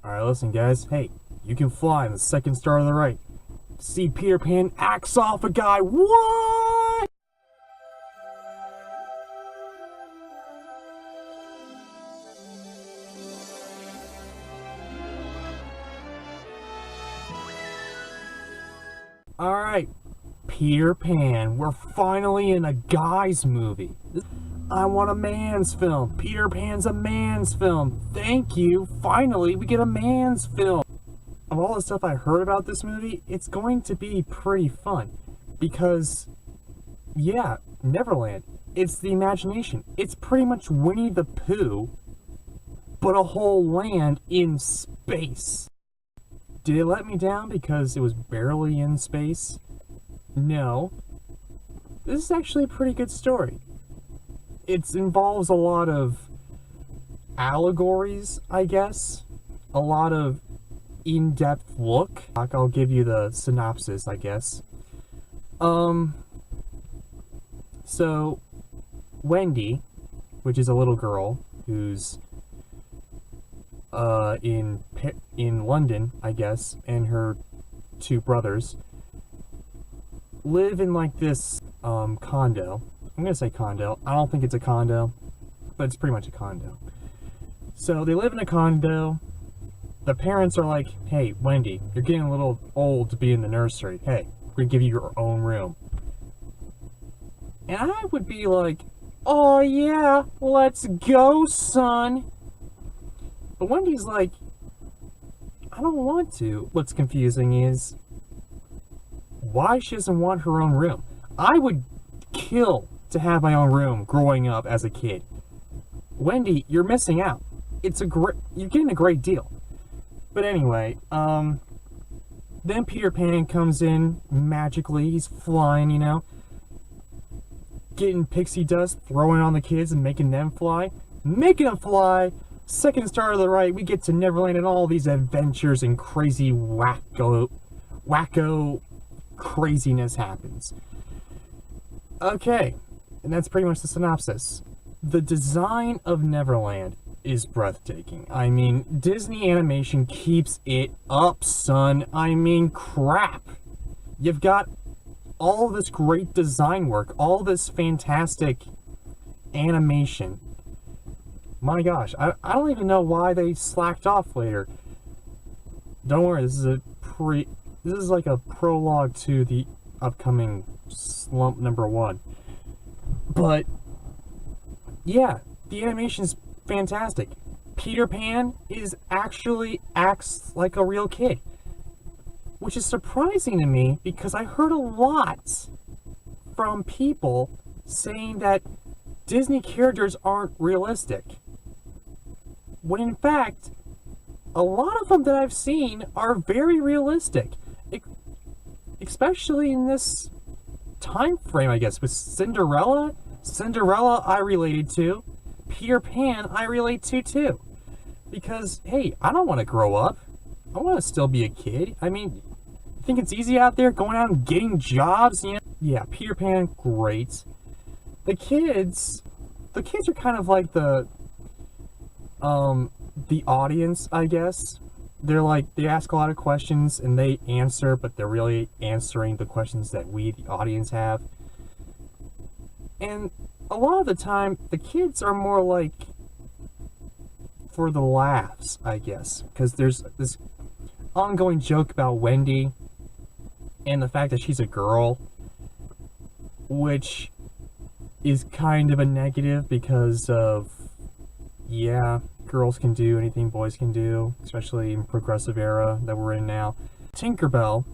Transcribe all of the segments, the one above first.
Alright, listen, guys. Hey, you can fly in the second star to the right. See Peter Pan axe off a guy. What? Alright, Peter Pan. We're finally in a guy's movie. I want a man's film. Peter Pan's a man's film. Thank you. Finally, we get a man's film. Of all the stuff I heard about this movie, it's going to be pretty fun. Because, yeah, Neverland. It's the imagination. It's pretty much Winnie the Pooh, but a whole land in space. Did it let me down because it was barely in space? No. This is actually a pretty good story. It involves a lot of allegories, I guess. A lot of in-depth look. I'll give you the synopsis, I guess. So, Wendy, which is a little girl who's in London, I guess, and her two brothers live in like this condo. I'm gonna say condo. I don't think it's a condo, but it's pretty much a condo. So they live in a condo. The parents are like, hey, Wendy, you're getting a little old to be in the nursery. Hey, we're gonna give you your own room. And I would be like, oh yeah, let's go, son. But Wendy's like, I don't want to. What's confusing is why she doesn't want her own room. I would kill to have my own room growing up as a kid. Wendy, you're missing out. You're getting a great deal. But anyway, then Peter Pan comes in magically. He's flying, you know, getting pixie dust, throwing it on the kids and making them fly. Making them fly. Second star to the right, we get to Neverland and all these adventures and crazy wacko craziness happens. Okay, and that's pretty much the synopsis. The design of Neverland is breathtaking. I mean, Disney Animation keeps it up, son. I mean, crap. You've got all this great design work, all this fantastic animation. My gosh, I don't even know why they slacked off later. Don't worry, this is like a prologue to the upcoming slump number 1. But yeah, the animation is fantastic. Peter Pan acts like a real kid, which is surprising to me because I heard a lot from people saying that Disney characters aren't realistic. When in fact, a lot of them that I've seen are very realistic. Especially in this time frame, I guess, with Cinderella. Cinderella I related to. Peter Pan I relate to too. Because, hey, I don't want to grow up. I want to still be a kid. I mean, I think it's easy out there going out and getting jobs, you know? Yeah, Peter Pan, great. The kids are kind of like the audience, I guess. They're like, they ask a lot of questions and they answer, but they're really answering the questions that we, the audience, have. And a lot of the time, the kids are more like for the laughs, I guess. Because there's this ongoing joke about Wendy and the fact that she's a girl, which is kind of a negative because of, yeah, girls can do anything boys can do, especially in progressive era that we're in now. Tinkerbell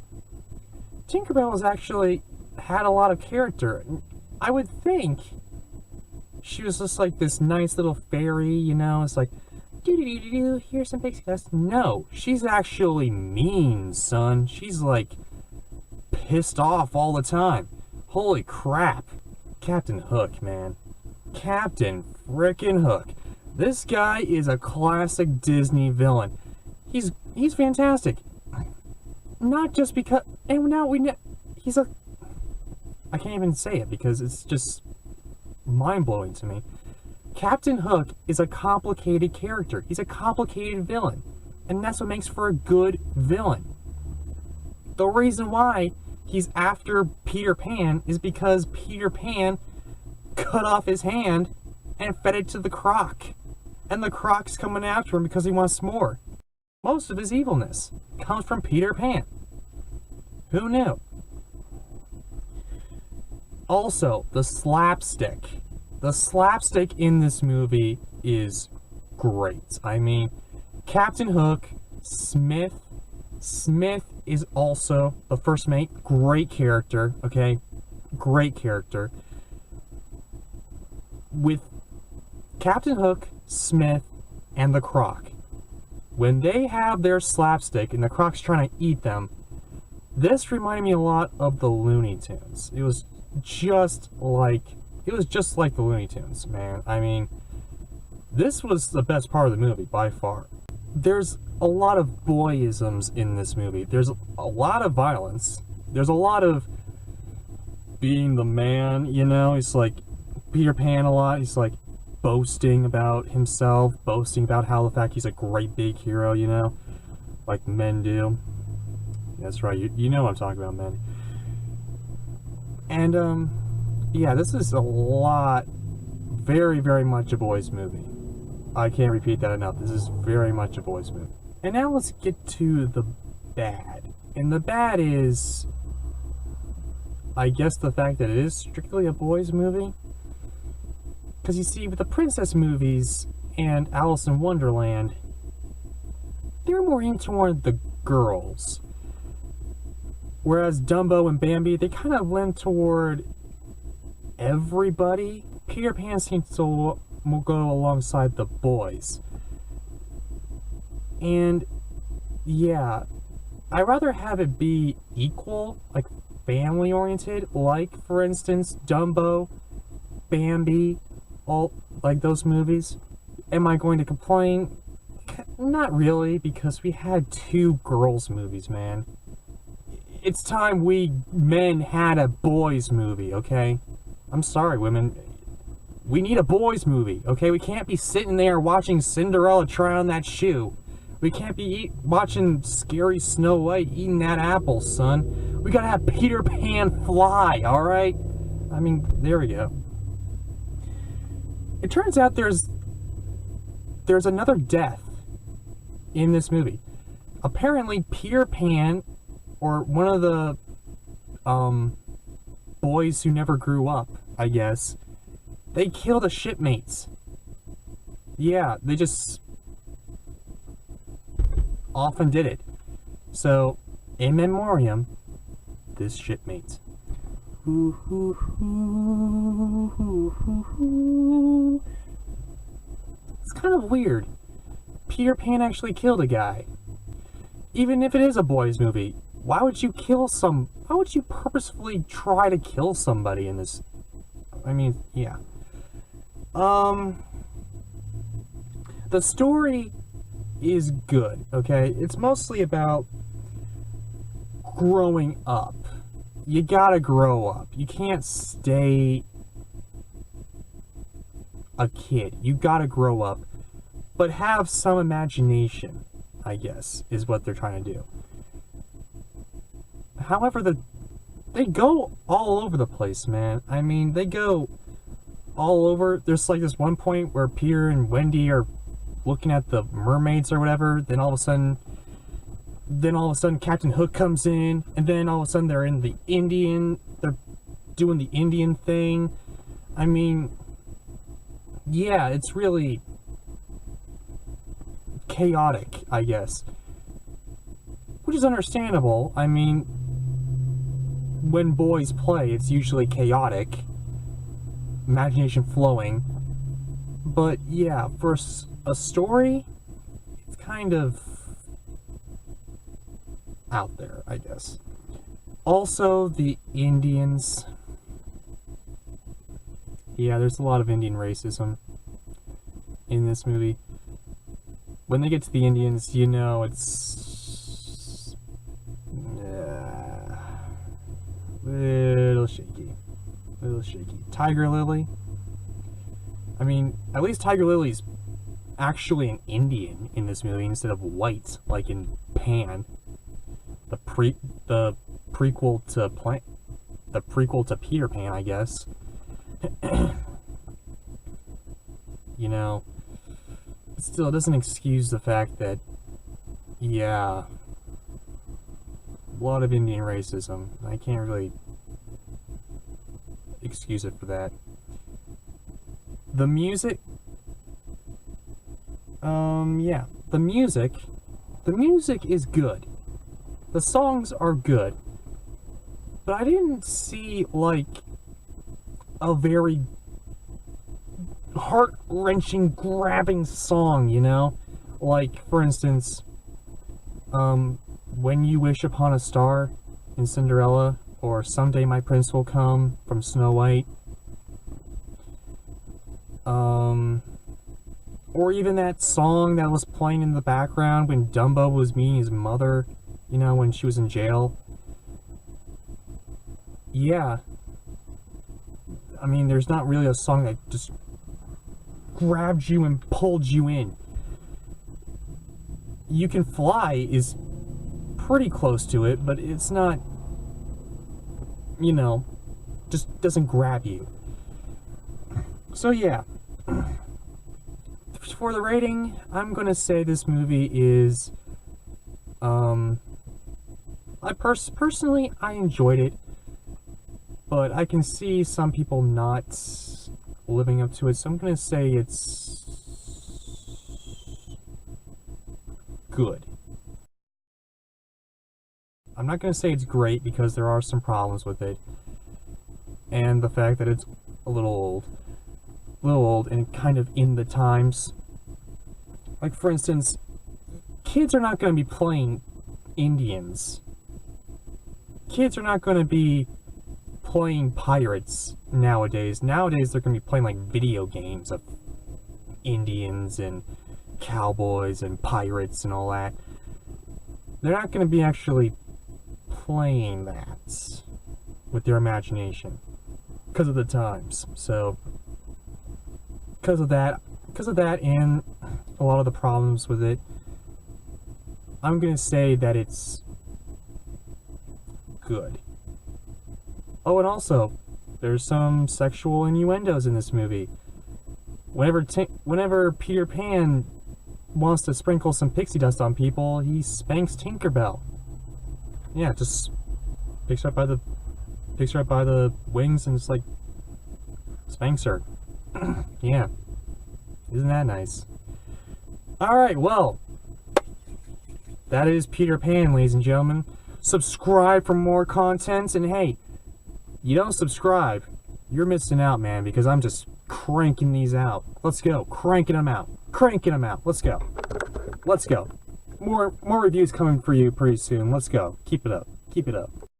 has actually had a lot of character. I would think she was just like this nice little fairy, you know, it's like, do here's some pixie dust. No, she's actually mean, son. She's like pissed off all the time. Holy crap. Captain Hook, man. Captain frickin' Hook. This guy is a classic Disney villain. He's fantastic. Not just because, and now he's a, I can't even say it because it's just mind-blowing to me. Captain Hook is a complicated character. He's a complicated villain. And that's what makes for a good villain. The reason why he's after Peter Pan is because Peter Pan cut off his hand and fed it to the Croc. And the Croc's coming after him because he wants more. Most of his evilness comes from Peter Pan. Who knew? Also, the slapstick. The slapstick in this movie is great. I mean, Captain Hook, Smith is also the first mate. Great character, okay? Great character. With Captain Hook, Smith, and the Croc, when they have their slapstick and the Croc's trying to eat them, this reminded me a lot of the Looney Tunes. It was just like the Looney Tunes, man. I mean, this was the best part of the movie by far. There's a lot of boyisms in this movie. There's a lot of violence. There's a lot of being the man, you know? He's like Peter Pan a lot. He's like boasting about himself, boasting about how the fact he's a great big hero, you know? Like men do. That's right, you know what I'm talking about, men. And, yeah, this is a lot, very, very much a boys' movie. I can't repeat that enough. This is very much a boys' movie. And now let's get to the bad. And the bad is, I guess, the fact that it is strictly a boys' movie. Because you see, with the princess movies and Alice in Wonderland, they're more aimed toward the girls. Whereas Dumbo and Bambi, they kind of lend toward everybody. Peter Pan seems to go alongside the boys. And yeah, I'd rather have it be equal, like family oriented, like for instance Dumbo, Bambi, all like those movies. Am I going to complain? Not really, because we had 2 girls movies, man. It's time we men had a boys movie, okay? I'm sorry, women. We need a boys movie, okay? We can't be sitting there watching Cinderella try on that shoe. We can't be watching scary Snow White eating that apple, son. We gotta have Peter Pan fly, alright? I mean, there we go. It turns out there's another death in this movie. Apparently, Peter Pan, or one of the boys who never grew up, I guess, they killed a shipmates. Yeah, they just often did it. So, in memoriam, this shipmate. It's kind of weird. Peter Pan actually killed a guy. Even if it is a boys' movie, why would you purposefully try to kill somebody in this? I mean, yeah. The story is good, okay? It's mostly about growing up. You gotta grow up. You can't stay a kid. You gotta grow up. But have some imagination, I guess, is what they're trying to do. However, they go all over the place, man. I mean, they go all over. There's like this one point where Peter and Wendy are looking at the mermaids or whatever. Then all of a sudden Captain Hook comes in, and then all of a sudden they're doing the Indian thing. I mean, yeah, it's really chaotic, I guess. Which is understandable. I mean, when boys play, it's usually chaotic, imagination flowing. But yeah, for a story, it's kind of out there, I guess. Also, the Indians. Yeah, there's a lot of Indian racism in this movie. When they get to the Indians, you know, it's little shaky. Tiger Lily. I mean, at least Tiger Lily's actually an Indian in this movie instead of white, like in Pan, the prequel to Peter Pan, I guess. You know, it still doesn't excuse the fact that, yeah, a lot of Indian racism. I can't really excuse it for that. The music, yeah, the music is good. The songs are good. But I didn't see, like, a very heart-wrenching, grabbing song, you know? Like, for instance, When You Wish Upon a Star in Cinderella, or Someday My Prince Will Come from Snow White. Or even that song that was playing in the background when Dumbo was meeting his mother, you know, when she was in jail. Yeah. I mean, there's not really a song that just grabbed you and pulled you in. You Can Fly is pretty close to it, but it's not, you know, just doesn't grab you. So yeah, for the rating, I'm gonna say this movie is, personally, I enjoyed it, but I can see some people not living up to it, so I'm gonna say it's good. I'm not gonna say it's great because there are some problems with it, and the fact that it's a little old and kind of in the times. Like, for instance, kids are not going to be playing Indians. Kids are not going to be playing pirates nowadays. Nowadays, they're going to be playing, like, video games of Indians and cowboys and pirates and all that. They're not going to be actually playing that with their imagination because of the times. So, because of that and a lot of the problems with it, I'm gonna say that it's good. Oh, and also, there's some sexual innuendos in this movie. Whenever Peter Pan wants to sprinkle some pixie dust on people, he spanks Tinkerbell. Yeah, just picks her up by the wings and just, like, spanks her. Yeah. Isn't that nice? Alright, well, that is Peter Pan, ladies and gentlemen. Subscribe for more content, and hey, you don't subscribe, you're missing out, man, because I'm just cranking these out. Let's go. Cranking them out. Let's go. More reviews coming for you pretty soon. Let's go. Keep it up.